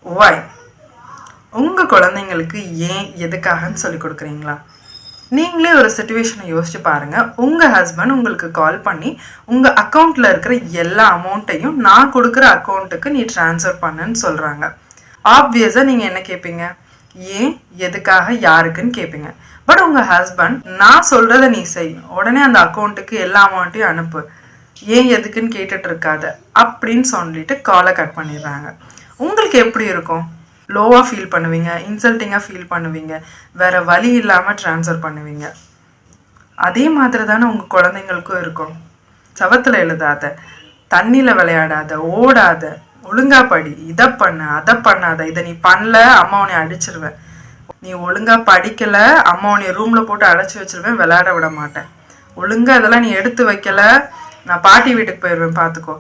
why உங்க குழந்தைங்களுக்கு ஏன் எதுக்காகன்னு சொல்லி கொடுக்குறீங்களா? நீங்களே ஒரு சிச்சுவேஷனை யோசிச்சு பாருங்க. உங்க ஹஸ்பண்ட் உங்களுக்கு கால் பண்ணி உங்க அக்கௌண்ட்ல இருக்கிற எல்லா அமௌண்ட்டையும் நான் கொடுக்குற அக்கௌண்ட்டுக்கு நீ டிரான்ஸ்ஃபர் பண்ணுன்னு சொல்றாங்க. ஆப்வியஸா நீங்க என்ன கேட்பீங்க? ஏன், எதுக்காக, யாருக்குன்னு கேட்பீங்க. பட் உங்க ஹஸ்பண்ட் நான் சொல்றத நீ செய், உடனே அந்த அக்கௌண்ட்டுக்கு எல்லா அமௌண்ட்டையும் அனுப்பு, ஏன் எதுக்குன்னு கேட்டுட்டு இருக்காத அப்படின்னு சொல்லிட்டு காலை கட் பண்ணிடுறாங்க. உங்களுக்கு எப்படி இருக்கும்? லோவாக ஃபீல் பண்ணுவீங்க, இன்சல்ட்டிங்காக ஃபீல் பண்ணுவீங்க, வேற வழி இல்லாமல் ட்ரான்ஸ்ஃபர் பண்ணுவீங்க. அதே மாதிரி தானே உங்கள் குழந்தைங்களுக்கும் இருக்கும். சவத்தில் எழுதாத, தண்ணியில் விளையாடாத, ஓடாத, ஒழுங்கா படி, இதை பண்ண அதை பண்ணாத, இதை நீ பண்ணல அம்மா உன்னை அடிச்சிருவேன், நீ ஒழுங்கா படிக்கல அம்மா உன்னை ரூமில் போட்டு அடைச்சி வச்சிருவேன், விளையாட விட மாட்டேன், ஒழுங்கா இதெல்லாம் நீ எடுத்து வைக்கல நான் பாட்டி வீட்டுக்கு போயிடுவேன் பார்த்துக்கோ.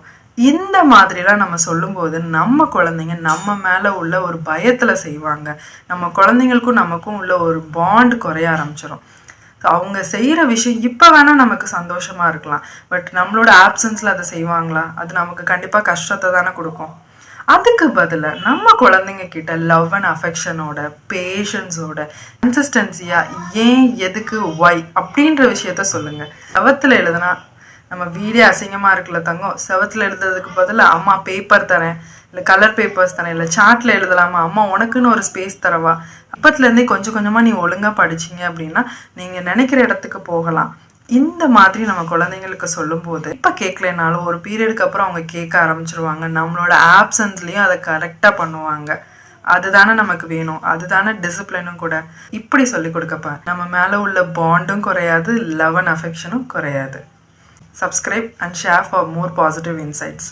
இந்த மாதிரிலாம் நம்ம சொல்லும்போது நம்ம குழந்தைங்க நம்ம மேலே உள்ள ஒரு பயத்தில் செய்வாங்க. நம்ம குழந்தைங்களுக்கும் நமக்கும் உள்ள ஒரு பாண்ட் குறைய ஆரம்பிச்சிடும். அவங்க செய்கிற விஷயம் இப்போ வேணால் நமக்கு சந்தோஷமாக இருக்கலாம், பட் நம்மளோட ஆப்சன்ஸில் அதை செய்வாங்களா? அது நமக்கு கண்டிப்பாக கஷ்டத்தை தானே கொடுக்கும். அதுக்கு பதிலாக நம்ம குழந்தைங்க கிட்ட லவ் அண்ட் அஃபெக்ஷனோட, பேஷன்ஸோட, கன்சிஸ்டன்சியாக ஏன், எதுக்கு, ஒய் அப்படின்ற விஷயத்த சொல்லுங்கள். செவத்தில் எழுதுனா நம்ம வீடே அசிங்கமாக இருக்குல்ல தங்கம், செவத்தில் எழுதுறதுக்கு பதிலாக அம்மா பேப்பர் தரேன், இல்லை கலர் பேப்பர்ஸ் தரேன், இல்லை சார்ட்டில் எழுதலாமா, அம்மா உனக்குன்னு ஒரு ஸ்பேஸ் தரவா, அப்பத்துலேருந்தே கொஞ்சம் கொஞ்சமாக நீ ஒழுங்காக படிச்சிங்க அப்படின்னா நீங்கள் நினைக்கிற இடத்துக்கு போகலாம். இந்த மாதிரி நம்ம குழந்தைங்களுக்கு சொல்லும்போது இப்போ கேட்கலனாலும் ஒரு பீரியடுக்கு அப்புறம் அவங்க கேட்க ஆரம்பிச்சிருவாங்க. நம்மளோட ஆப்சன்ஸ்லேயும் அதை கரெக்டாக பண்ணுவாங்க. அதுதானே நமக்கு வேணும், அதுதானே டிசிப்ளினும் கூட. இப்படி சொல்லி கொடுக்கப்பா நம்ம மேலே உள்ள பாண்டும் குறையாது, லவ் அண்ட் அஃபெக்ஷனும் குறையாது. Subscribe and share for more positive insights.